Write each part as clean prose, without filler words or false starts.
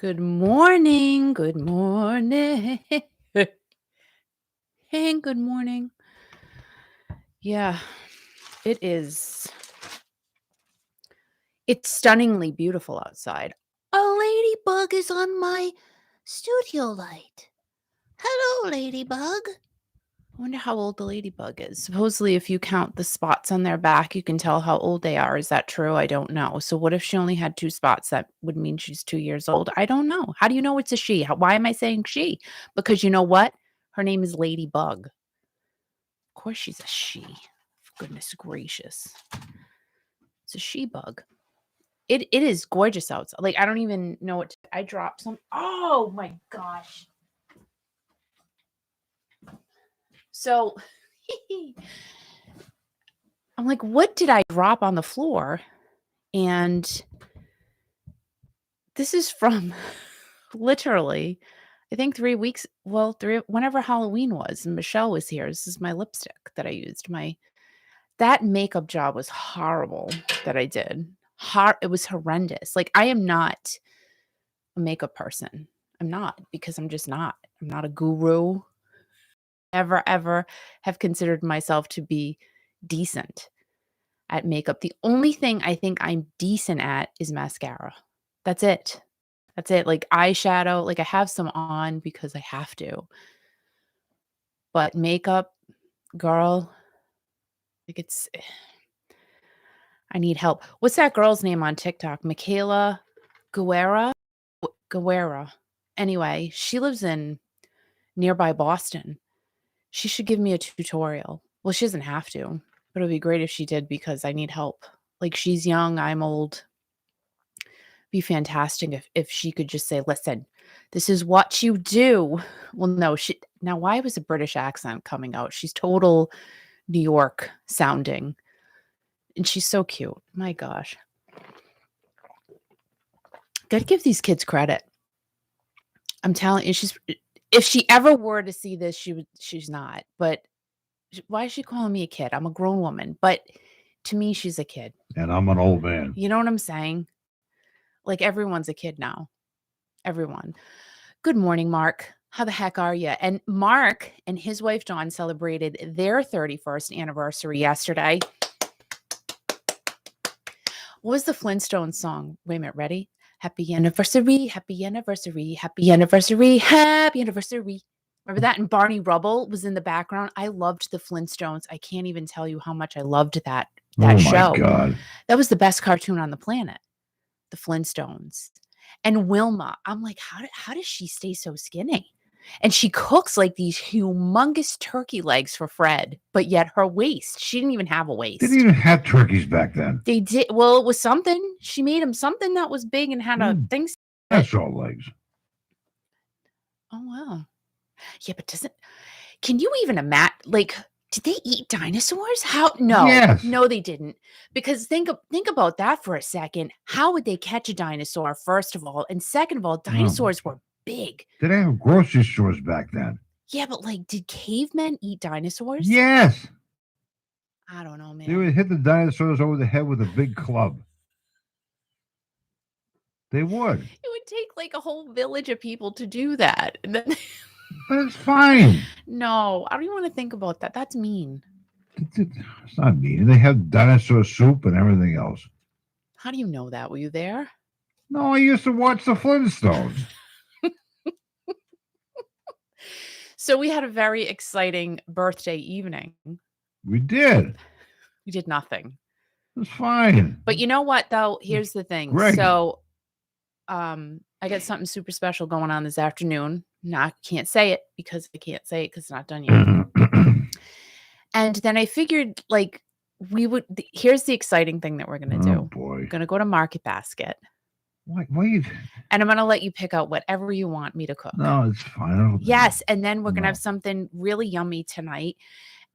Good morning. Good morning. Hey, good morning. Yeah, it is. It's stunningly beautiful outside. A ladybug is on my studio light. Hello, ladybug. I wonder how old the ladybug is. Supposedly, if you count the spots on their back, you can tell how old they are. Is that true? I don't know. So, what if she only had 2 spots? That would mean she's 2 years old. I don't know. How do you know it's a she? Why am I saying she? Because you know what? Her name is Ladybug. Of course, she's a she. Goodness gracious. It's a she bug. It is gorgeous outside. Like, I don't even know what I dropped some. Oh my gosh. So I'm like, what did I drop on the floor? And this is from literally, I think 3 weeks. Well, whenever Halloween was and Michelle was here. This is my lipstick that I used. That makeup job was horrible that I did. It was horrendous. Like, I am not a makeup person. I'm not, because I'm just not. I'm not a guru. Ever have considered myself to be decent at makeup. The only thing I think I'm decent at is mascara. That's it. Like eyeshadow, like I have some on because I have to. But makeup, girl, like I need help. What's that girl's name on TikTok? Michaela Guerra? Anyway, she lives in nearby Boston. She should give me a tutorial. Well, she doesn't have to, but it would be great if she did because I need help. Like, she's young, I'm old. Be fantastic if she could just say, listen, this is what you do. Well, no, now why was a British accent coming out? She's total New York sounding. And she's so cute. My gosh. Gotta give these kids credit. I'm telling you, if she ever were to see this, she's not. But why is she calling me a kid? I'm a grown woman. But to me, she's a kid. And I'm an old man. You know what I'm saying? Like, everyone's a kid now. Everyone. Good morning, Mark. How the heck are you? And Mark and his wife, Dawn, celebrated their 31st anniversary yesterday. What was the Flintstones song? Wait a minute, ready? Happy anniversary, happy anniversary, happy anniversary, happy anniversary. Remember that? And Barney Rubble was in the background. I loved the Flintstones. I can't even tell you how much I loved that show. Oh, my God. That was the best cartoon on the planet, the Flintstones. And Wilma, I'm like, how does she stay so skinny? And she cooks like these humongous turkey legs for Fred, but yet her waist, she didn't even have a waist. They didn't even have turkeys back then. They did. Well, it was something. She made him something that was big and had a thing. That's all legs. Oh, wow. Yeah, but can you even imagine, like, did they eat dinosaurs? How? No, yes. No, they didn't. Because think about that for a second. How would they catch a dinosaur, first of all? And second of all, dinosaurs were big. They didn't have grocery stores back then. Yeah, but like, did cavemen eat dinosaurs? Yes. I don't know, man. They would hit the dinosaurs over the head with a big club. They would. It would take like a whole village of people to do that. And then but it's fine. No, I don't even want to think about that. That's mean. It's not mean. They have dinosaur soup and everything else. How do you know that? Were you there? No, I used to watch the Flintstones. So we had a very exciting birthday evening. We did. We did nothing. It's fine. But you know what, though? Here's the thing. Greg. So I got something super special going on this afternoon. Now, I can't say it because it's not done yet. And then I figured, like, here's the exciting thing that we're going to do. Oh, boy. We're going to go to Market Basket. Why and I'm going to let you pick out whatever you want me to cook. No, it's fine. Yes, and then we're going to have something really yummy tonight.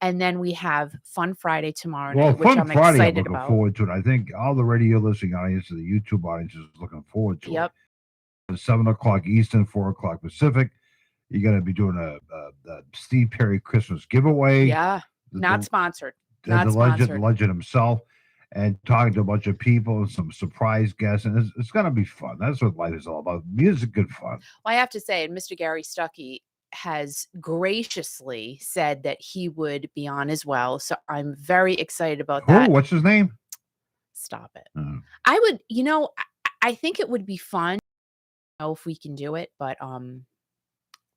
And then we have Fun Friday tomorrow night, which I'm excited about. Forward to it. I think all the radio listening audience and the YouTube audience is looking forward to it. It's 7 o'clock Eastern, 4 o'clock Pacific. You're going to be doing a Steve Perry Christmas giveaway. Yeah, not sponsored. The legend himself. and talking to a bunch of people and some surprise guests, and it's going to be fun. That's what life is all about: music and fun. Well, I have to say, Mr. Gary Stuckey has graciously said that he would be on as well. So I'm very excited about Who? that. What's his name? Stop it. I would, I think it would be fun. I don't know if we can do it, but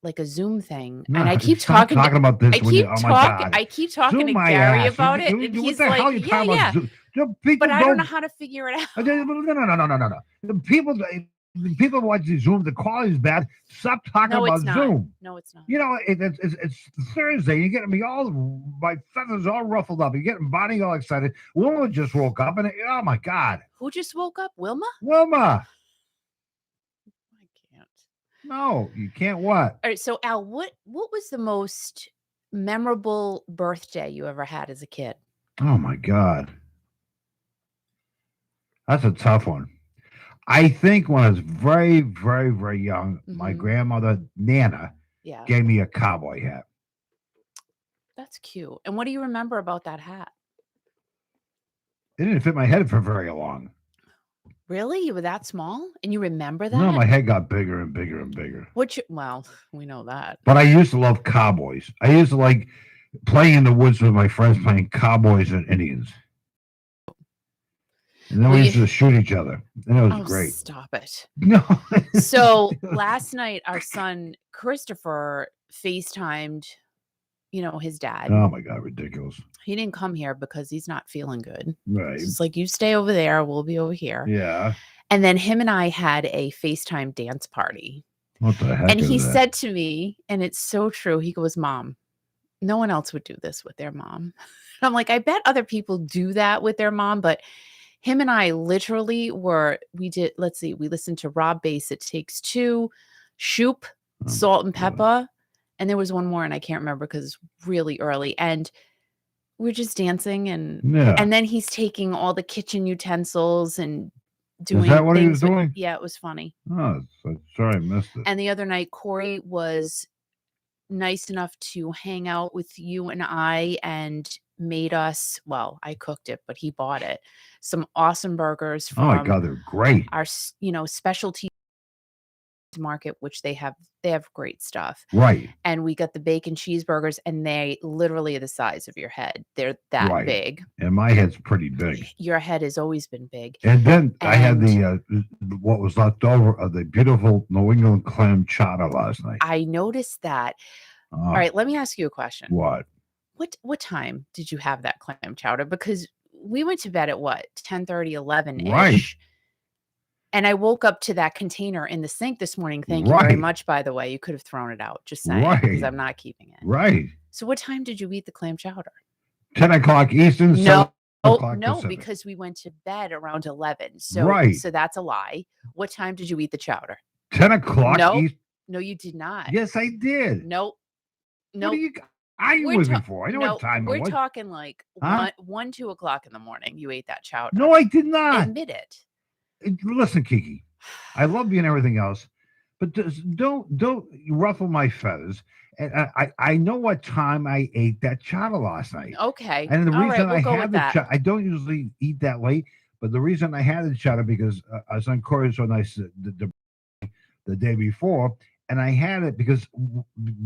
like a Zoom thing. No, and I keep stop talking about this. I keep oh my God. I keep talking Zoom to my Gary ass. about it. What And the he's hell are you like, talking yeah. about? People But I don't know how to figure it out. No. The people watch the Zoom. The quality's bad. Stop talking about Zoom. No, it's not. It's Thursday. You're getting me all my feathers all ruffled up. You're getting Bonnie all excited. Wilma just woke up, and oh my God, who just woke up? Wilma. Wilma. I can't. No, you can't. What? All right. So Al, what was the most memorable birthday you ever had as a kid? Oh my God, that's a tough one. I think when I was very, very, very young, my grandmother, Nana, gave me a cowboy hat. That's cute. And what do you remember about that hat? It didn't fit my head for very long. Really? You were that small? And you remember that? No, my head got bigger and bigger and bigger. Well, we know that. But I used to love cowboys. I used to like playing in the woods with my friends, playing cowboys and Indians. And then we used to shoot each other. And it was great. Stop it. No. So last night, our son Christopher FaceTimed, his dad. Oh my God, ridiculous. He didn't come here because he's not feeling good. Right. It's like, you stay over there, we'll be over here. Yeah. And then him and I had a FaceTime dance party. What the heck? And he said to me, and it's so true, he goes, Mom, no one else would do this with their mom. And I'm like, I bet other people do that with their mom, but him and I literally we listened to Rob Bass, It Takes Two, Shoop, Salt and Pepper, and there was one more, and I can't remember because it's really early, and we're just dancing, and then he's taking all the kitchen utensils and doing. Is that what he was doing? Yeah, it was funny. Oh, sorry, I missed it. And the other night, Corey was nice enough to hang out with you and I and made us, I cooked it, but he bought it, some awesome burgers from, oh my God, they're great, our specialty market, which they have great stuff, right? And we got the bacon cheeseburgers, and they literally are the size of your head. They're that big, and my head's pretty big. Your head has always been big. And then I had the what was left over of the beautiful New England clam chowder last night. I noticed that. All right, let me ask you a question. What time did you have that clam chowder? Because we went to bed at 10:30, 11-ish. Right. And I woke up to that container in the sink this morning. Thank you very much, by the way. You could have thrown it out. Just saying, because I'm not keeping it. Right. So what time did you eat the clam chowder? 10 o'clock Eastern. No, Pacific. because we went to bed around 11. So that's a lie. What time did you eat the chowder? 10 o'clock Eastern. No, you did not. Yes, I did. Nope. What are you looking for? I know what time it was. We're talking like 1, 2 o'clock in the morning. You ate that chowder. No, I did not. Admit it. Listen, Kiki, I love you and everything else, but don't ruffle my feathers. And I know what time I ate that chowder last night. Okay. And the reason I had the chowder, I don't usually eat that late, but the reason I had the chowder because our son Corey was so nice the day before. And I had it because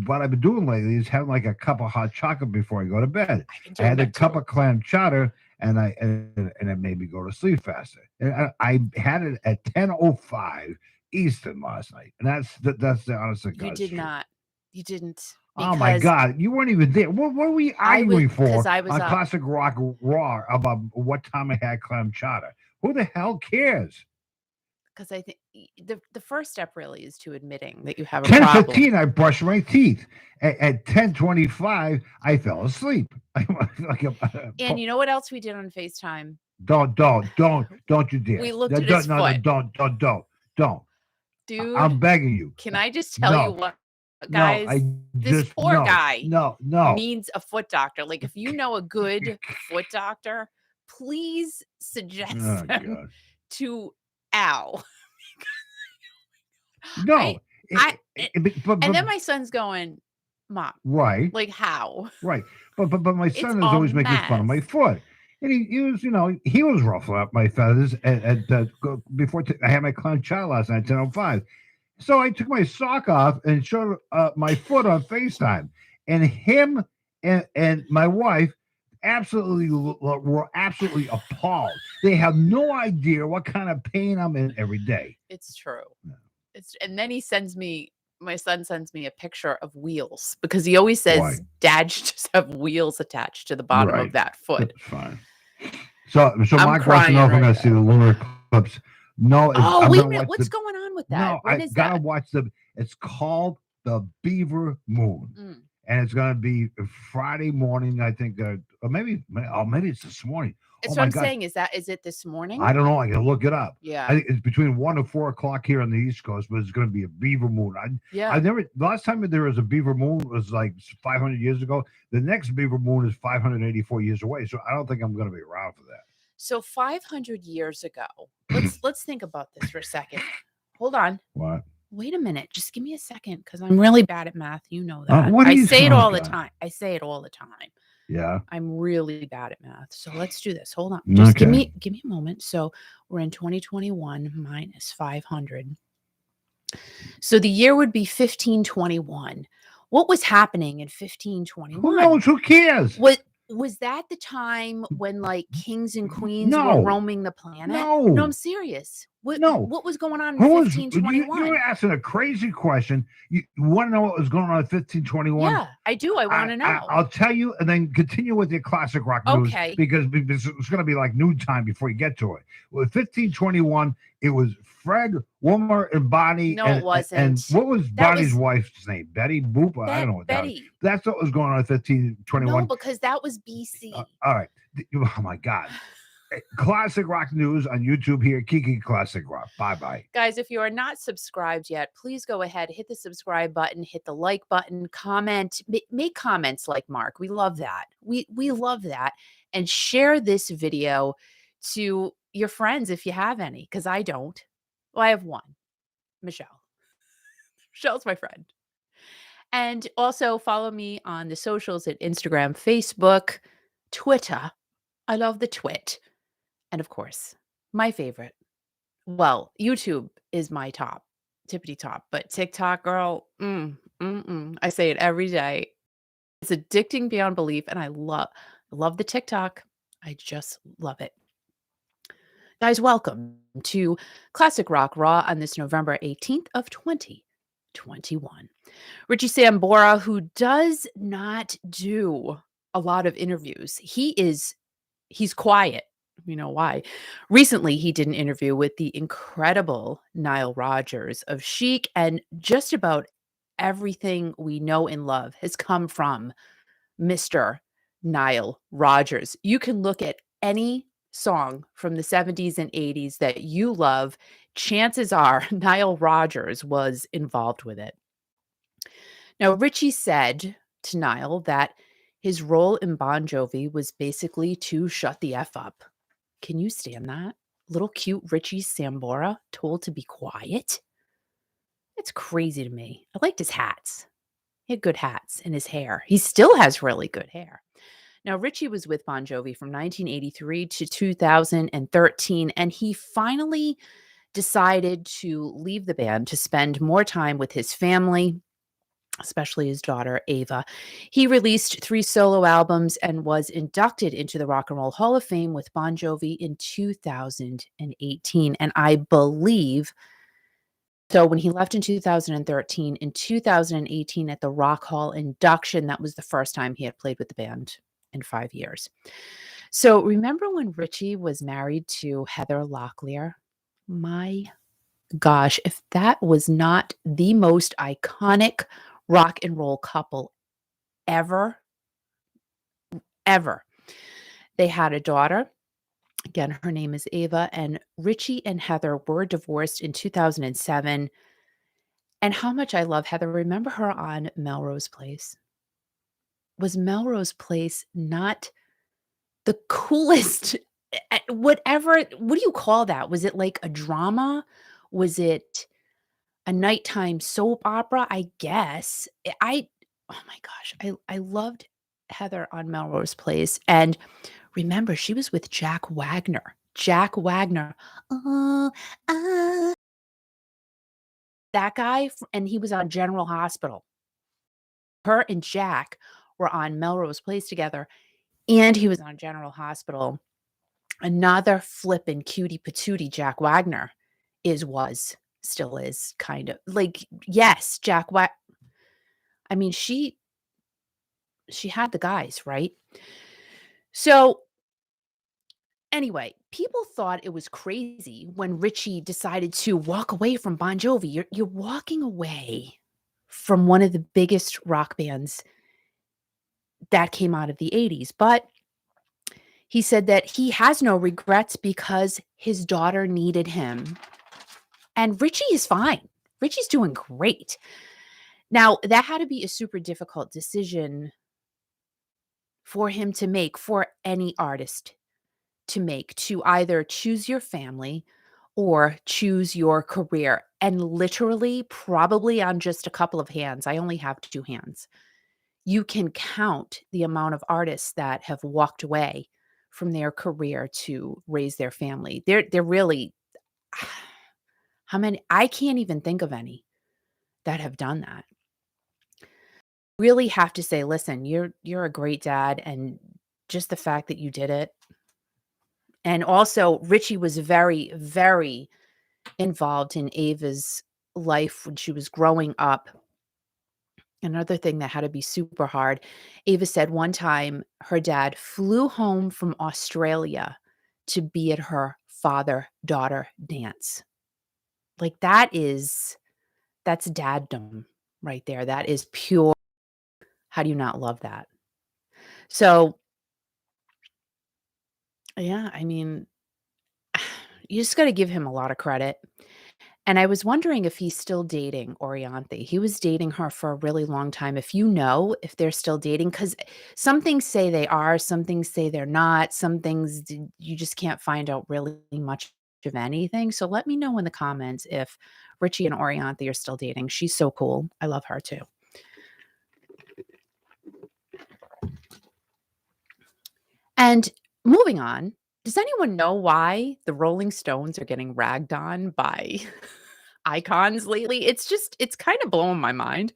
what I've been doing lately is having like a cup of hot chocolate before I go to bed. I had a cup of clam chowder, and it made me go to sleep faster. And I had it at 10:05 Eastern last night, and that's the honest to God. You did not. You didn't. Oh my God, you weren't even there. What were we arguing for I was on Classic Rock Raw about what time I had clam chowder? Who the hell cares? Because I think the first step really is to admitting that you have a problem. 10:15, I brushed my teeth. At 10:25, I fell asleep. And you know what else we did on FaceTime? Don't you dare. We looked at his foot. Don't. Dude, I'm begging you. Can I just tell you what, guys? This poor guy needs a foot doctor. Like, if you know a good foot doctor, please suggest them to Al. No. And then my son's going, Mom. Right. Like, how? Right. But my son is always making fun of my foot. And he was, he was ruffling up my feathers before I had my clown child last night, 10:05. So I took my sock off and showed my foot on FaceTime, and him and my wife were absolutely appalled. They have no idea what kind of pain I'm in every day. It's true. And then my son sends me a picture of wheels because he always says, Why? Dad should just have wheels attached to the bottom of that foot. That's fine. So I'm Mike wants to know if I'm going to see the lunar eclipse. No. Oh, wait a minute. What's going on with that? No, when I is gotta that? watch it's called the Beaver Moon. And it's going to be Friday morning, I think, or maybe it's this morning. It's what I'm saying. Is it this morning? I don't know. I can look it up. Yeah. I think it's between 1 and 4 o'clock here on the East Coast, but it's going to be a beaver moon. Last time there was a beaver moon was like 500 years ago. The next beaver moon is 584 years away. So I don't think I'm going to be around for that. So 500 years ago, let's think about this for a second. Hold on. What? Wait a minute. Just give me a second because I'm really bad at math. You know that. I say it all the time. I say it all the time. Yeah. I'm really bad at math. So let's do this. Hold on. Just give me a moment. So we're in 2021 minus 500. So the year would be 1521. What was happening in 1521? Who knows? Who cares? Was that the time when like kings and queens were roaming the planet? No, I'm serious. What was going on in 1521? You're asking a crazy question. You want to know what was going on in 1521? Yeah, I do. I want to know. I'll tell you, and then continue with your classic rock news. Okay. Because it's going to be like noon time before you get to it. With 1521, it was Fred, Wilmer, and Bonnie. No, it wasn't. And what was Bonnie's wife's name? Betty Boop? I don't know what that was. That's what was going on in 1521. No, because that was BC. All right. Oh, my God. Classic rock news on YouTube here. Kiki Classic Rock. Bye-bye. Guys, if you are not subscribed yet, please go ahead, hit the subscribe button, hit the like button, comment, make comments like Mark. We love that. We love that. And share this video to your friends if you have any, because I don't. Well, I have one, Michelle. Michelle's my friend. And also follow me on the socials at Instagram, Facebook, Twitter. I love the twit. And of course, my favorite. Well, YouTube is my top, tippity top, but TikTok, girl, I say it every day. It's addicting beyond belief, and I love the TikTok. I just love it. Guys, welcome to Classic Rock Raw on this November 18th of 2021. Richie Sambora, who does not do a lot of interviews. He's quiet. You know why? Recently, he did an interview with the incredible Nile Rodgers of Chic, and just about everything we know and love has come from Mr. Nile Rodgers. You can look at any song from the 70s and 80s that you love. Chances are Nile Rodgers was involved with it. Now, Richie said to Nile that his role in Bon Jovi was basically to shut the F up. Can you stand that? Little cute Richie Sambora told to be quiet? It's crazy to me. I liked his hats. He had good hats and his hair. He still has really good hair. Now, Richie was with Bon Jovi from 1983 to 2013, and he finally decided to leave the band to spend more time with his family, especially his daughter, Ava. He released 3 solo albums and was inducted into the Rock and Roll Hall of Fame with Bon Jovi in 2018. And I believe, so when he left in 2013, in 2018 at the Rock Hall induction, that was the first time he had played with the band in 5 years. So remember when Richie was married to Heather Locklear? My gosh, if that was not the most iconic rock and roll couple ever. They had a daughter. Again, her name is Ava, and Richie and Heather were divorced in 2007. And how much I love Heather. Remember her on Melrose Place? Was Melrose Place not the coolest? What do you call that? Was it like a drama? Was it a nighttime soap opera? I guess. Oh my gosh, I loved Heather on Melrose Place. And Remember, she was with Jack Wagner. Jack Wagner. Oh, that guy, and he was on General Hospital. Her and Jack were on Melrose Place together, and he was on General Hospital. Another flippin' cutie patootie Jack Wagner still is kind of like, yes, I mean, she had the guys, right? So anyway, people thought it was crazy when Richie decided to walk away from Bon Jovi. You're walking away from one of the biggest rock bands that came out of the 80s, but he said that he has no regrets because his daughter needed him. And Richie is fine. Richie's doing great. Now, that had to be a super difficult decision for him to make, for any artist to make, to either choose your family or choose your career. And literally, probably on just a couple of hands, I only have 2 hands, you can count the amount of artists that have walked away from their career to raise their family. They're really, how many? I can't even think of any that have done that. Really have to say, listen, you're a great dad, and just the fact that you did it. And also, Richie was very, very involved in Ava's life when she was growing up. Another thing that had to be super hard, Ava said one time her dad flew home from Australia to be at her father-daughter dance. Like, that's daddom right there. That is pure. How do you not love that? So, yeah, I mean, you just got to give him a lot of credit. And I was wondering if he's still dating Orianthi. He was dating her for a really long time. If you know if they're still dating, because some things say they are, some things say they're not, some things you just can't find out really much of anything. So let me know in the comments if Richie and Orianthi are still dating. She's so cool. I love her too. And moving on, does anyone know why the Rolling Stones are getting ragged on by icons lately? It's kind of blowing my mind.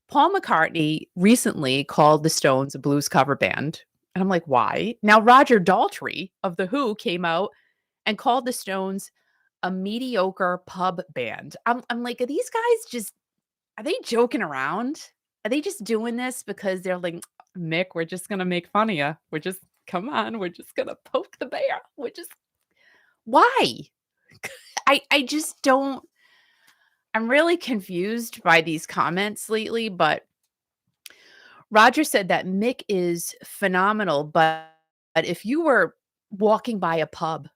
Paul McCartney recently called the Stones a blues cover band. And I'm like, why? Now, Roger Daltrey of The Who came out and called the Stones a mediocre pub band. I'm like, are these guys are they joking around? Are they just doing this because they're like, Mick, we're just going to make fun of you. Come on, we're just going to poke the bear. Why? I just don't. I'm really confused by these comments lately, but Roger said that Mick is phenomenal, but if you were walking by a pub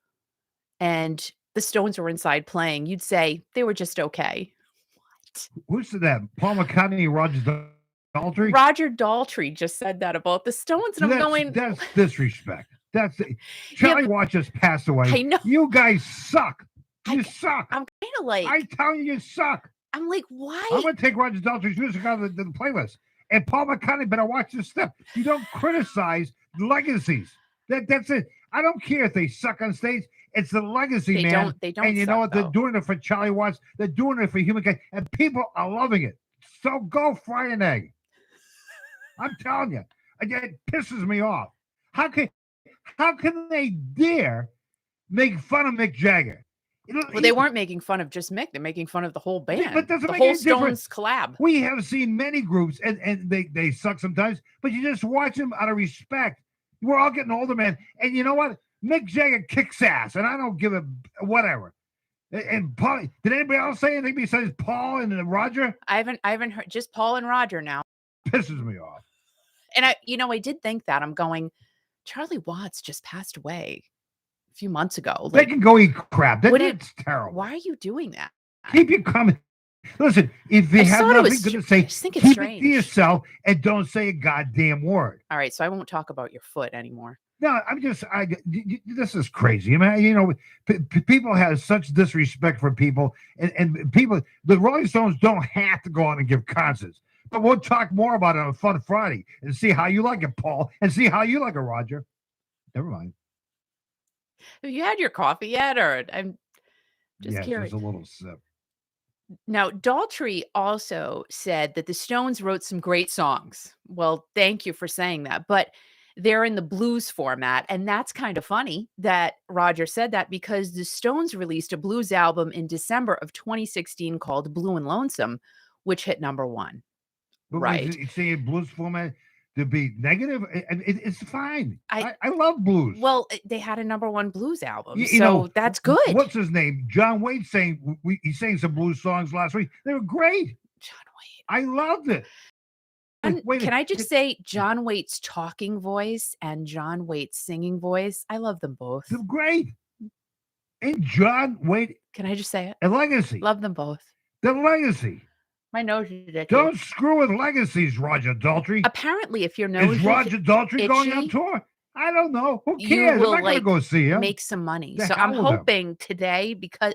and the Stones were inside playing, you'd say they were just okay. What? Who said that? Paul McCartney, Roger Daltrey? Roger Daltrey just said that about the Stones, and that's disrespect. Charlie Watts just passed away. I know. You guys suck. You suck. I'm kind of like, I tell you suck. I'm like, why? I'm gonna take Roger Daltrey's music out of the playlist. And Paul McCartney better watch this step. You don't criticize legacies. That's it. I don't care if they suck on stage. It's the legacy, man. They don't. And you know what? They're doing it for Charlie Watts. They're doing it for humankind, and people are loving it. So go fry an egg. I'm telling you, it pisses me off. How can they dare make fun of Mick Jagger? Well, they weren't making fun of just Mick. They're making fun of the whole band. But doesn't the make whole any Stones difference. Collab. We have seen many groups, and they suck sometimes, but you just watch them out of respect. We're all getting older, man. And you know what? Mick Jagger kicks ass, and I don't give a whatever. And Paul, did anybody else say anything besides Paul and Roger? I haven't heard, just Paul and Roger now. Pisses me off. And I did think that. I'm going, Charlie Watts just passed away a few months ago. They can go eat crap. That's terrible. Why are you doing that? Keep your comment. Listen, if you have nothing to say, keep it to yourself and don't say a goddamn word. All right, so I won't talk about your foot anymore. No, this is crazy. I mean, people have such disrespect for people, and people, the Rolling Stones don't have to go on and give concerts. But we'll talk more about it on Fun Friday and see how you like it, Paul, and see how you like it, Roger. Never mind. Have you had your coffee yet? Or I'm just Yeah, curious. just a little sip. Now, Daltrey also said that the Stones wrote some great songs. Well, thank you for saying that. But they're in the blues format. And that's kind of funny that Roger said that because the Stones released a blues album in December of 2016 called Blue and Lonesome, which hit number one. But when Right. you say blues format to be negative, it's fine. I I love blues. Well, they had a number one blues album, You know, so that's good. what's his name? John Wayne he sang some blues songs last week. They were great. John Waite. I loved it. And can I just say John Waite's talking voice and John Waite's singing voice? I love them both. They're great. And John Wayne. Can I just say it? And Legacy. Love them both. The Legacy. My nose is itchy. Don't screw with legacies, Roger Daltrey. Apparently, if your nose is Roger Daltrey itchy, going on tour? I don't know. Who cares? Will, I'm not going to go see him. Make some money. The so I'm hell with him. hoping today because,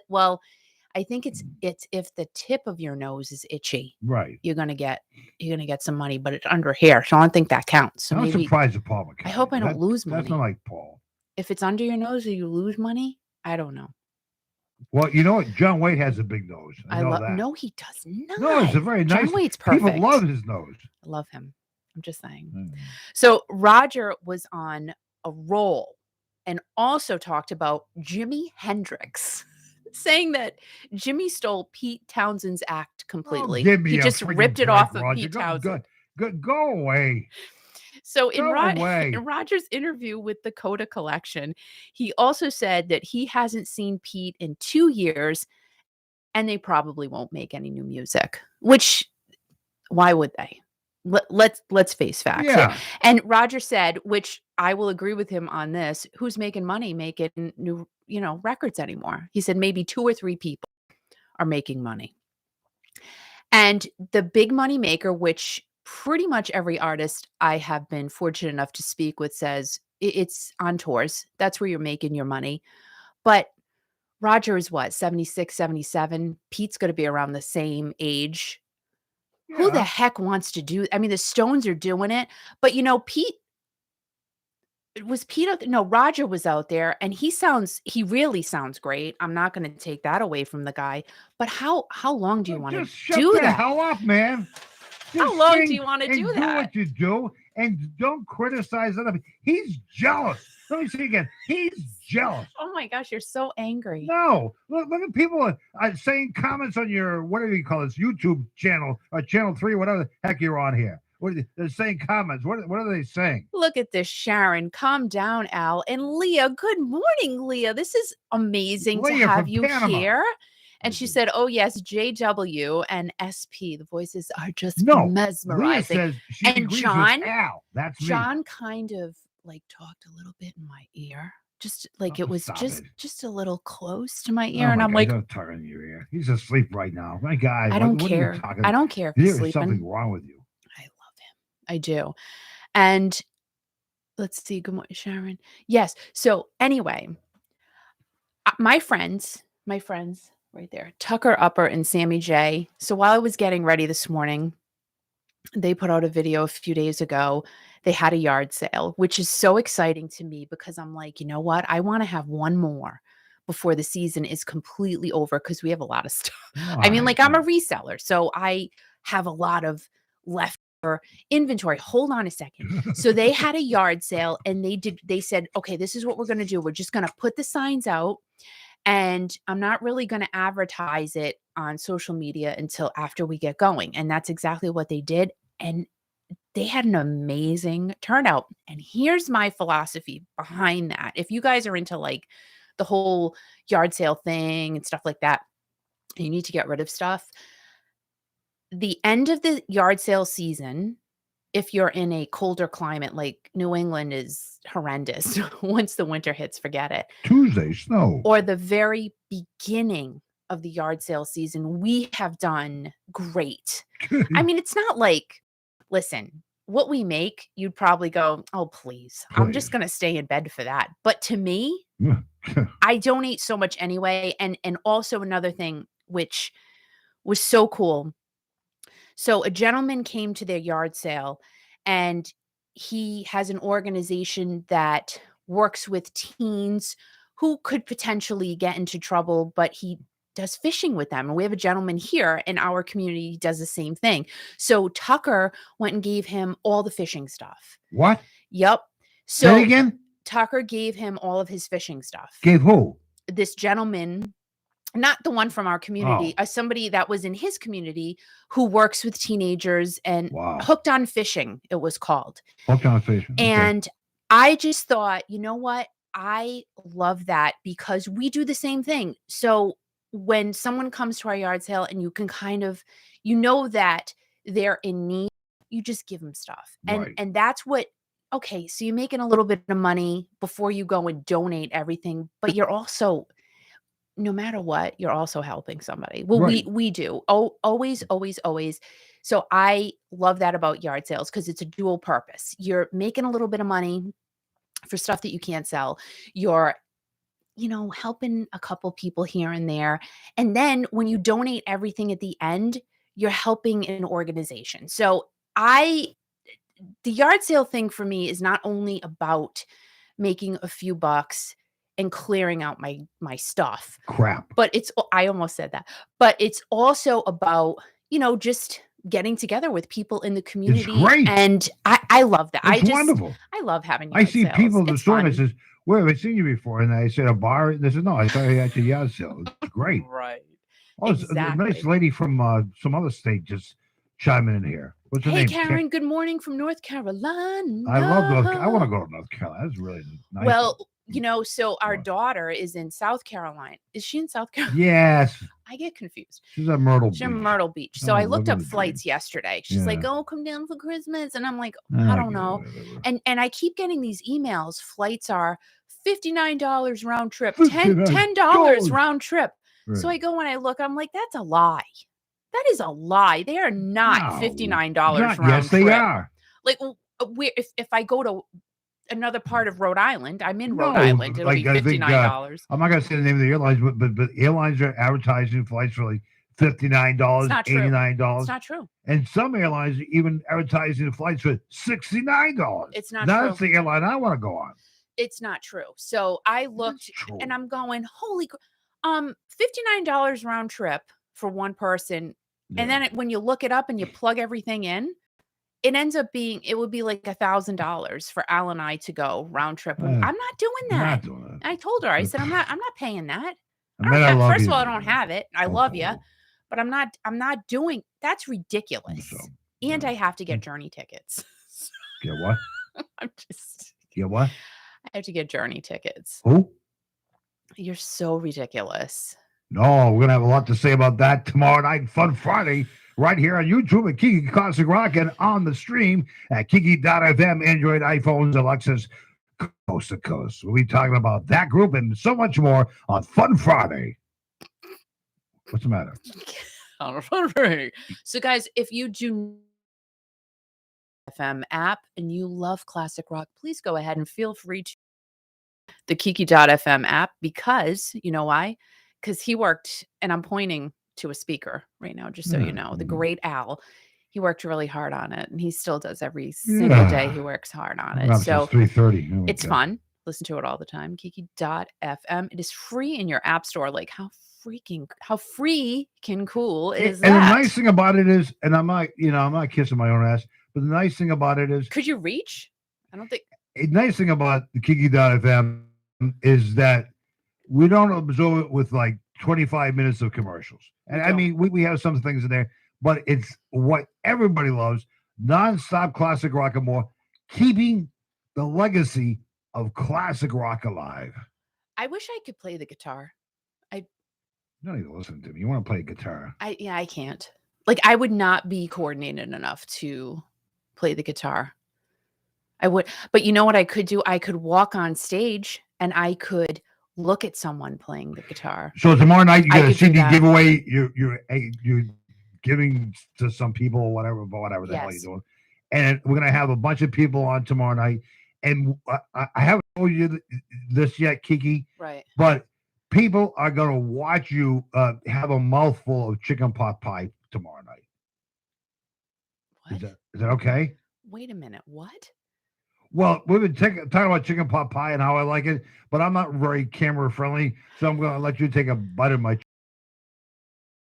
I think it's if the tip of your nose is itchy, right? You're gonna get some money, but it's under here, so I don't think that counts. So I'm maybe, surprised at Paul McCartney. I hope I don't lose money. That's not like Paul. If it's under your nose, or you lose money, I don't know. Well, you know what? John Wayne has a big nose. I know that. No, he does not. No, it's a very nice. John Waite's perfect. People love his nose. I love him. I'm just saying. So Roger was on a roll and also talked about Jimi Hendrix, saying that Jimmy stole Pete Townsend's act completely. He just ripped it off of Pete Townsend. Go away. So in Roger's interview with the Coda Collection, he also said that he hasn't seen Pete in 2 years and they probably won't make any new music, which why would they? Let's face facts. Yeah. And Roger said, which I will agree with him on this, who's making money making new, records anymore? He said maybe 2 or 3 people are making money. And the big money maker, which pretty much every artist I have been fortunate enough to speak with says it's on tours. That's where you're making your money. But Roger is what, 76, 77? Pete's going to be around the same age. Yeah. Who the heck wants to do? I mean, the Stones are doing it, but Pete no, Roger was out there and he really sounds great. I'm not going to take that away from the guy, but how long do you want to do that? Shut the hell up, man. How long do you want to do that? Do what you do and don't criticize other people. He's jealous. Let me say again. He's jealous. Oh my gosh, you're so angry. No. Look at people saying comments on your, what do you call this, YouTube channel or Channel 3, whatever the heck you're on here. They're saying comments. What are they saying? Look at this, Sharon. Calm down, Al. And Leah, good morning, Leah. This is amazing to have you here. And she said, oh, yes, JW and SP. The voices are just mesmerizing. Leah says she agrees with Al. That's me. John kind of talked a little bit in my ear. Just it was just a little close to my ear. And I'm like, don't talk in your ear. He's asleep right now. My God. I don't care. I don't care if he's sleeping. There's something wrong with you. I love him. I do. And let's see. Good morning, Sharon. Yes. So anyway, my friends right there, Tucker Upper and Sammy J. So while I was getting ready this morning, they put out a video a few days ago. They had a yard sale, which is so exciting to me because I'm like, you know what? I want to have one more before the season is completely over because we have a lot of stuff. I mean, I'm a reseller, so I have a lot of leftover inventory. Hold on a second. So they had a yard sale and they said, okay, this is what we're going to do. We're just going to put the signs out. And I'm not really going to advertise it on social media until after we get going. And that's exactly what they did. And they had an amazing turnout. And here's my philosophy behind that. If you guys are into the whole yard sale thing and stuff like that, you need to get rid of stuff. The end of the yard sale season, if you're in a colder climate, like New England is horrendous. Once the winter hits, forget it. Tuesday, snow. Or the very beginning of the yard sale season, we have done great. I mean, it's not listen, what we make, you'd probably go, oh, please. I'm just going to stay in bed for that. But to me, I donate so much anyway. And also another thing, which was so cool. So a gentleman came to their yard sale and he has an organization that works with teens who could potentially get into trouble, but he does fishing with them. And we have a gentleman here in our community who does the same thing. So Tucker went and gave him all the fishing stuff. What? Yep. Say So it again? Tucker gave him all of his fishing stuff. Gave who? This gentleman, not the one from our community, Oh. somebody that was in his community who works with teenagers and Wow. Hooked on Fishing, it was called. Hooked on Fishing. Okay. And I just thought, you know what? I love that because we do the same thing. So when someone comes to our yard sale and you can kind of, you know that they're in need, you just give them stuff. Right. And that's what, okay, so you're making a little bit of money before you go and donate everything, but you're also, no matter what, you're also helping somebody. Well, Right. we do. Oh, always, always, always. So I love that about yard sales because it's a dual purpose. You're making a little bit of money for stuff that you can't sell. You're, helping a couple people here and there. And then when you donate everything at the end, you're helping an organization. So the yard sale thing for me is not only about making a few bucks and clearing out my stuff. Crap. But I almost said that. But it's also about, just getting together with people in the community. It's great. And I love that. It's wonderful. I love having I yard see sales. people in the It's store and I fun. says, where have I seen you before? And I said, a bar? And they said, no, I saw you at the yard sale. It's great. Right. Oh, it's a nice Exactly. lady from some other state just chiming in here. What's her Hey, name? Karen, good morning from North Carolina. I love I want to go to North Carolina. That's really nice. Well, so our daughter is in South Carolina. Is she in South Carolina? Yes. I get confused. She's at Myrtle She's in Beach. Myrtle Beach. So Oh, I looked up living the flights dream. yesterday. She's like, Yeah. "Oh, come down for Christmas." And I'm like, I don't know. Whatever. And I keep getting these emails. Flights are $59 round trip, $59 $10 round trip. Right. So I go and I look, I'm like, that's a lie. That is a lie. They are not No, $59 not- round Yes, trip. they are. Like, if I go to another part of Rhode Island, I'm in Rhode No, Island, it'll be like, I think, $59. I'm not going to say the name of the airlines, but airlines are advertising flights for like $59, It's not true. $89. It's not true. And some airlines are even advertising flights for $69. It's not That's true. the airline I want to go on. It's not true. So I looked true. and I'm going, holy, $59 round trip for one person. Yeah. And then when you look it up and you plug everything in, it ends up being, it would be like $1,000 for Al and I to go round trip. I'm not doing I'm that. not doing that. I told her, I said, I'm not paying that. First of all, I don't have it. I love you, but I'm not doing, that's ridiculous. So, And I have to get Journey tickets. Get what? I'm just, Get what? I have to get Journey tickets. Who? You're so ridiculous. No, we're going to have a lot to say about that tomorrow night, Fun Friday, right here on YouTube at Kiki Classic Rock and on the stream at Kiki.fm, Android, iPhones, Alexas, coast to coast. We'll be talking about that group and so much more on Fun Friday. What's the matter? On Fun Friday. So, guys, if you do FM app and you love classic rock, please go ahead and feel free to the Kiki.fm app because, you know why? Because he worked, and I'm pointing to a speaker right now, just so you know, the great Al. He worked really hard on it, and he still does every single day. He works hard on it. So 3:30. it's fun. Listen to it all the time. Kiki.fm. It is free in your app store. Like how freaking cool is that? And the nice thing about it is, and I'm not kissing my own ass, but the nice thing about it is, could you reach? I don't think. A nice thing about the Kiki.fm is that we don't absorb it with like 25 minutes of commercials. And I mean, we have some things in there, but it's what everybody loves, nonstop classic rock and more, keeping the legacy of classic rock alive. I wish I could play the guitar. You don't even listen to me. You want to play guitar. I can't. Like, I would not be coordinated enough to play the guitar. I would, but you know what I could do? I could walk on stage and I could look at someone playing the guitar. So tomorrow night you got a CD that. giveaway. You're giving to some people or whatever the hell you're doing. And we're gonna have a bunch of people on tomorrow night. And I haven't told you this yet, Kiki. Right. But people are gonna watch you have a mouthful of chicken pot pie tomorrow night. What? Is that okay? Wait a minute. What? Well, we've been talking about chicken pot pie and how I like it, but I'm not very camera friendly, so I'm going to let you take a bite of my.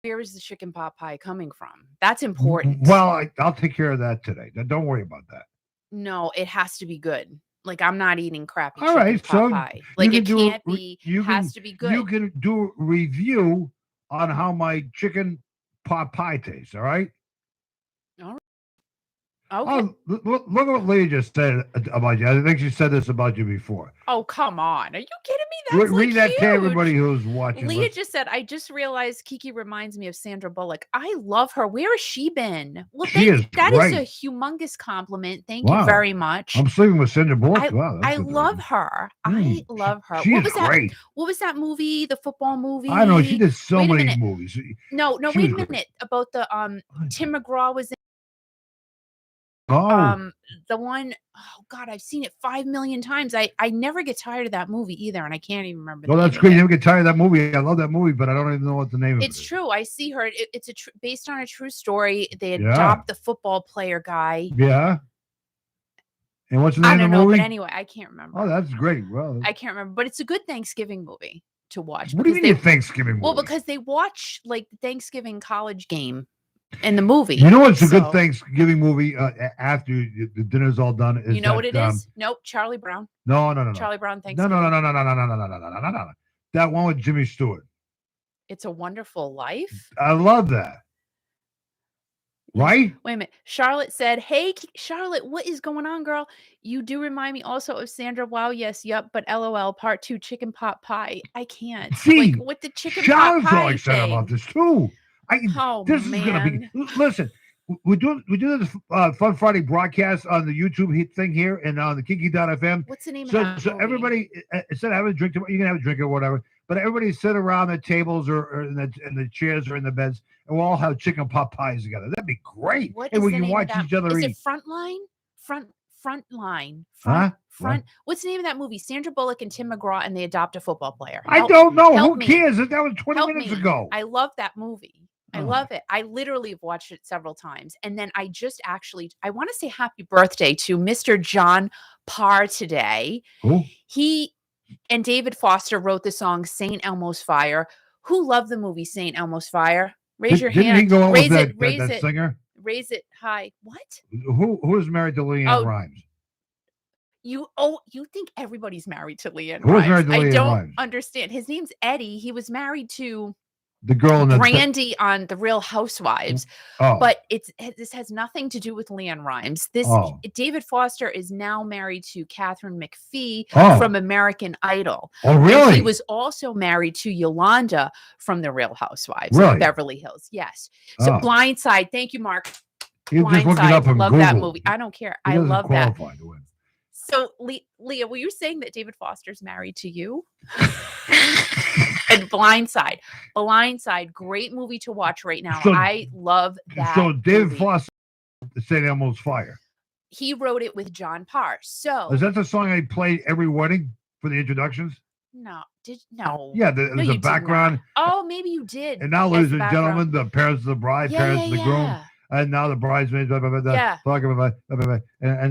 Where is the chicken pot pie coming from? That's important. Well, I'll take care of that today. Don't worry about that. No, it has to be good. Like, I'm not eating crappy All chicken right, pot so pie. you Like, can it do can't be, you has can to be you good. can do a review on how my chicken pot pie tastes. All right. All right. Okay. Oh, look at what Leah just said about you. I think she said this about you before. Oh, come on. Are you kidding me? That's like Read that to everybody huge. who's watching. Leah just said, I just realized Kiki reminds me of Sandra Bullock. I love her. Where has she been? Well, She is that is a great. humongous compliment. Thank you Wow. very much. I'm sleeping with Sandra Bullock. I Wow, that's I good to love hear. her. I love her. She What is was that? great. What was that movie? The football movie? I know she did so Wait a many minute. movies. No, She wait was a great. minute. About the Tim McGraw was in Oh, the one, oh God, I've seen it 5 million times. I never get tired of that movie either, and I can't even remember the well, name that's of great. You it. never get tired of that movie. I love that movie, but I don't even know what the name of it It's is. true. I see her. It's based on a true story. They Yeah. adopt the football player guy. Yeah. And what's the I name of don't the know, movie? but anyway, I can't remember. Oh, that's great. Well, I can't remember, but it's a good Thanksgiving movie to watch what do you because mean a Thanksgiving movie? well, because they watch like the Thanksgiving college game in the movie. You know what's a good So, Thanksgiving movie after the dinner's all done? Is you know that, what it is? Nope, Charlie Brown. No. Charlie Brown No, Thanksgiving. no. That one with Jimmy Stewart. It's a Wonderful Life. I love that. Right? Wait a minute. Charlotte said, "Hey, Charlotte, what is going on, girl? You do remind me also of Sandra. Wow, yes, yep. But LOL, part 2, chicken pot pie. I can't. See, like with the chicken Charlotte's pot all pie excited thing. about this too. Oh This is gonna be. man, Listen, we do this Fun Friday broadcast on the YouTube thing here and on the Kiki.fm. what's the name of So that movie? everybody, instead of having a drink, you can have a drink or whatever. But everybody sit around the tables or in the chairs or in the beds, and we'll all have chicken pot pies together. That'd be great. What And is we the can name watch of that? each other Is eat. it Frontline? Frontline. Huh? Front. What's the name of that movie? Sandra Bullock and Tim McGraw, and they adopt a football player. I don't know. help Who me. cares? That was 20 Help minutes me. ago. I love that movie. I Oh. love it. I literally have watched it several times. And then I just actually, I want to say happy birthday to Mr. John Parr today. Who? He and David Foster wrote the song St. Elmo's Fire. Who loved the movie St. Elmo's Fire? Raise your Didn't hand. he go on raise with it. Raise that it. singer? Raise it high. What? Who is married to Leanne Rimes? You think everybody's married to Leanne Who is Rimes? married to I Leanne don't Rimes? understand. His name's Eddie. He was married to The girl in the Brandy on The Real Housewives. Oh. But this has nothing to do with Leanne Rimes. David Foster is now married to Catherine McPhee from American Idol. Oh, really? And he was also married to Yolanda from The Real Housewives of Beverly Hills. Yes. So Blindside. Thank you, Mark. Blindside. Love that movie. I don't care. I love that. So, Leah, were you saying that David Foster's married to you? And Blindside, great movie to watch right now. So, I love that. So David Foster, St. Elmo's Fire. He wrote it with John Parr. So is that the song I play every wedding for the introductions? No. Yeah, there's a background. Oh, maybe you did. And now, ladies and gentlemen, the parents of the bride, parents of the groom. And now the bridesmaids, and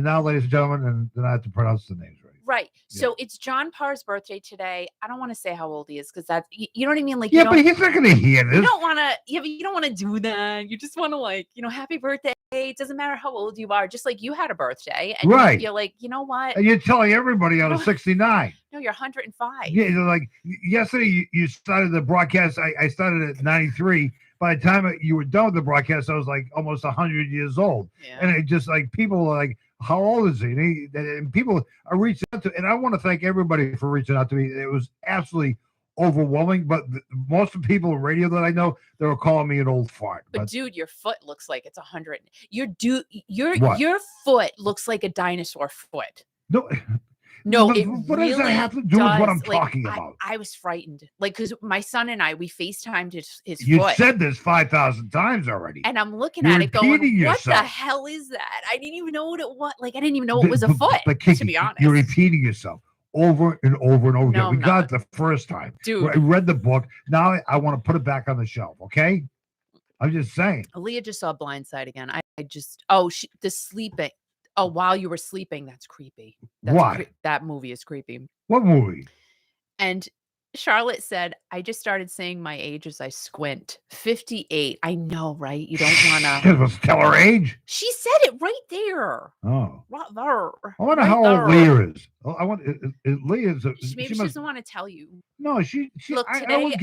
now, ladies and gentlemen, and then I have to pronounce the names right. Right. Yeah. So it's John Parr's birthday today. I don't want to say how old he is because that's, you know what I mean? Like, but he's not going to hear this. You don't want to, but you don't want to do that. You just want to happy birthday. It doesn't matter how old you are. Just like you had a birthday. And you're like, you know what? And you're telling everybody on 69. No, you're 105. Yeah. Like yesterday, you started the broadcast. I started at 93. By the time you were done with the broadcast, I was like almost 100 years old. Yeah. And it just like people are like, how old is he? And people are reaching out to, and I want to thank everybody for reaching out to me. It was absolutely overwhelming. But most of the people in radio that I know, they were calling me an old fart. But dude, your foot looks like it's 100. Your foot looks like a dinosaur foot. No, it what really does that have to do with what I'm talking about? I was frightened. Because my son and I, we FaceTimed his foot. You said this 5,000 times already. And I'm looking at it going, what the hell is that? I didn't even know what it was. Like, I didn't even know it was a foot, but Kiki, to be honest. You're repeating yourself over and over and over again. We got it the first time. Dude. I read the book. Now I want to put it back on the shelf, okay? I'm just saying. Aaliyah just saw Blindside again. The sleeping. Oh, while you were sleeping, that's creepy. What? That movie is creepy. What movie? And Charlotte said, "I just started saying my age as I squint. 58." I know, right? You don't wanna Let's tell her age. She said it right there. Oh. Right there. I wonder Right how old there. Leah is. I want Leah's. Maybe she doesn't wanna tell you. No, she. Look, I today would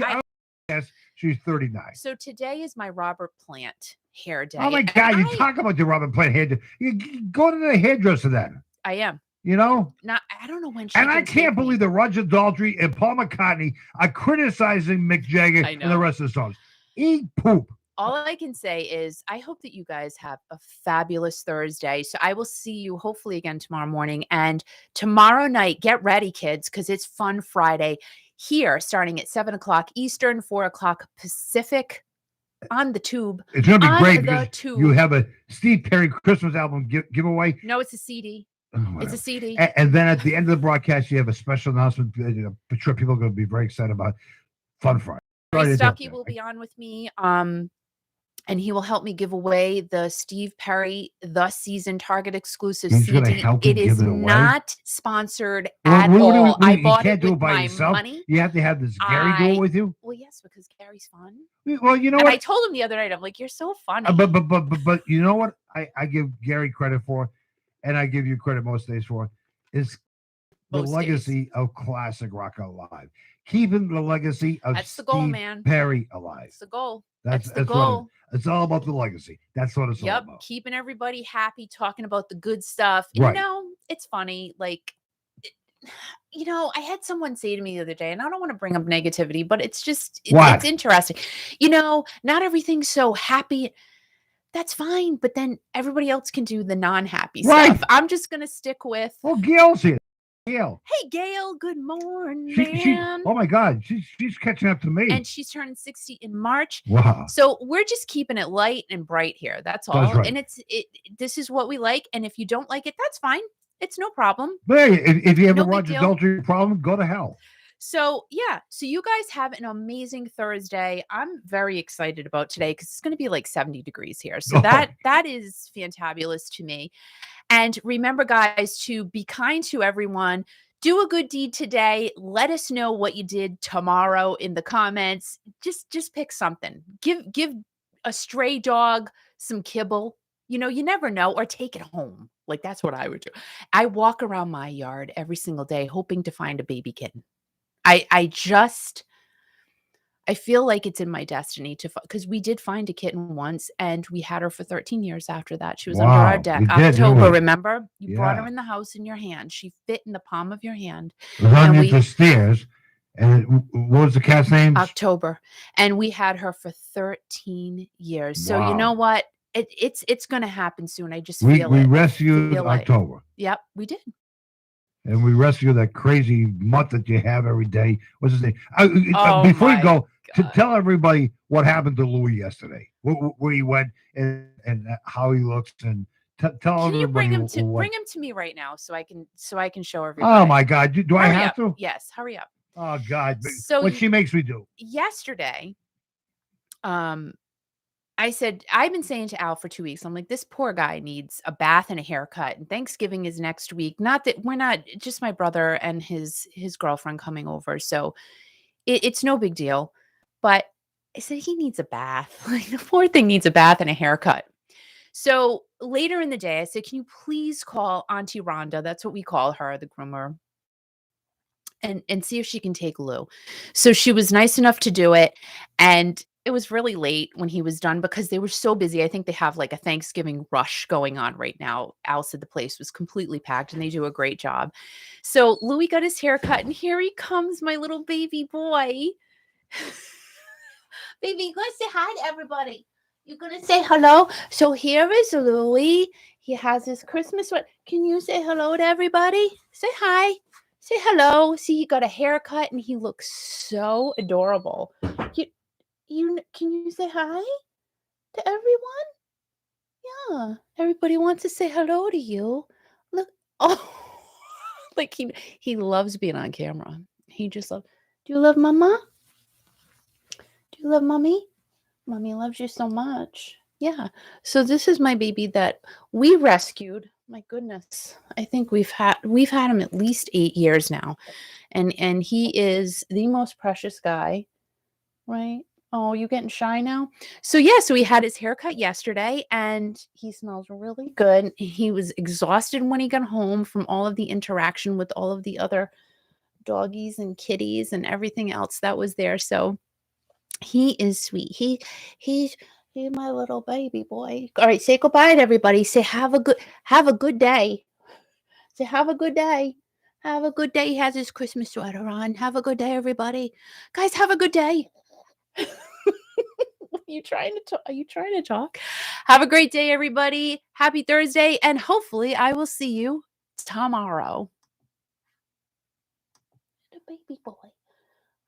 guess she's 39. So today is my Robert Plant hair day. Oh my God! You talk about your Robert Plant hair. You go to the hairdresser then. I am. You know? I don't know when she And I can't believe that Roger Daltrey and Paul McCartney are criticizing Mick Jagger and the rest of the songs. Eat poop. All I can say is I hope that you guys have a fabulous Thursday. So I will see you hopefully again tomorrow morning. And tomorrow night, get ready, kids, because it's Fun Friday here starting at 7 o'clock Eastern, 4 o'clock Pacific on the tube. It's going to be great because you have a Steve Perry Christmas album giveaway. No, it's a CD. It's a CD. And then at the end of the broadcast, you have a special announcement. I'm sure people are going to be very excited about Fun Friday. Stuckey will be on with me. And he will help me give away the Steve Perry The Season Target exclusive CD. It is not sponsored at all. I bought it with my money. You have to have this Gary do it with you? Well, yes, because Gary's fun. Well, you know what? I told him the other night, I'm like, you're so funny. But you know what I give Gary credit for, and I give you credit most days for, is the legacy of classic rock alive. Keeping the legacy of Steve Perry alive. That's the goal. That's the goal. It's all about the legacy. That's what it's all about. Keeping everybody happy, talking about the good stuff. Right. You know, it's funny. Like, I had someone say to me the other day, and I don't want to bring up negativity, but it's just, it's interesting. Not everything's so happy. That's fine. But then everybody else can do the non-happy stuff. I'm just going to stick with. Well, Gail's here. Gail. Hey, Gail. Good morning. Oh my God, she's catching up to me. And she's turning 60 in March. Wow. So we're just keeping it light and bright here. That's all. That's right. And this is what we like. And if you don't like it, that's fine. It's no problem. But hey, if you have a Roger Daltrey problem, go to hell. So yeah. So you guys have an amazing Thursday. I'm very excited about today because it's going to be like 70 degrees here. So that is fantabulous to me. And remember, guys, to be kind to everyone. Do a good deed today. Let us know what you did tomorrow in the comments. Just pick something. Give a stray dog some kibble. You never know, or take it home. Like, that's what I would do. I walk around my yard every single day hoping to find a baby kitten. I feel like it's in my destiny because we did find a kitten once and we had her for 13 years after that. She was under our deck. October, remember? You brought her in the house in your hand. She fit in the palm of your hand. It was underneath the stairs. And what was the cat's name? October. And we had her for 13 years. So you know what? It's going to happen soon. I just feel it. We rescued October. Yep, we did. And we rescue that crazy mutt that you have every day. What's his name? Before you go, to tell everybody what happened to Louis yesterday, where he went and how he looks, and tell everybody. Can you bring him to me right now so I can show everybody? Oh my God! Do I have to? Yes, hurry up. Oh God! So what she makes me do? Yesterday, I said, I've been saying to Al for 2 weeks, I'm like, this poor guy needs a bath and a haircut. And Thanksgiving is next week. Not that we're not, just my brother and his girlfriend coming over. So it's no big deal. But I said, he needs a bath. Like, the poor thing needs a bath and a haircut. So later in the day, I said, can you please call Auntie Rhonda? That's what we call her, the groomer. And see if she can take Lou. So she was nice enough to do it. And it was really late when he was done because they were so busy. I think they have like a Thanksgiving rush going on right now. Al said the place was completely packed and they do a great job. So Louis got his hair cut and here he comes, my little baby boy. Baby, you going to say hi to everybody. You're going to say hello. So here is Louis. He has his Christmas one. Can you say hello to everybody? Say hi. Say hello. See, he got a haircut and he looks so adorable. Can you say hi to everyone? Yeah, everybody wants to say hello to you. Look, like he loves being on camera. He just loves. Do you love Mama? Do you love Mommy? Mommy loves you so much. Yeah. So this is my baby that we rescued My goodness. I think we've had him at least 8 years now, and he is the most precious guy, right? Oh, you getting shy now? So, yeah, so he had his haircut yesterday, and he smells really good. He was exhausted when he got home from all of the interaction with all of the other doggies and kitties and everything else that was there, so he is sweet. He's he's my little baby boy. All right, say goodbye to everybody. Say have a good day. Say have a good day. Have a good day. He has his Christmas sweater on. Have a good day, everybody. Guys, have a good day. Are you trying to talk? Have a great day, everybody. Happy Thursday, and hopefully I will see you tomorrow. The baby boy.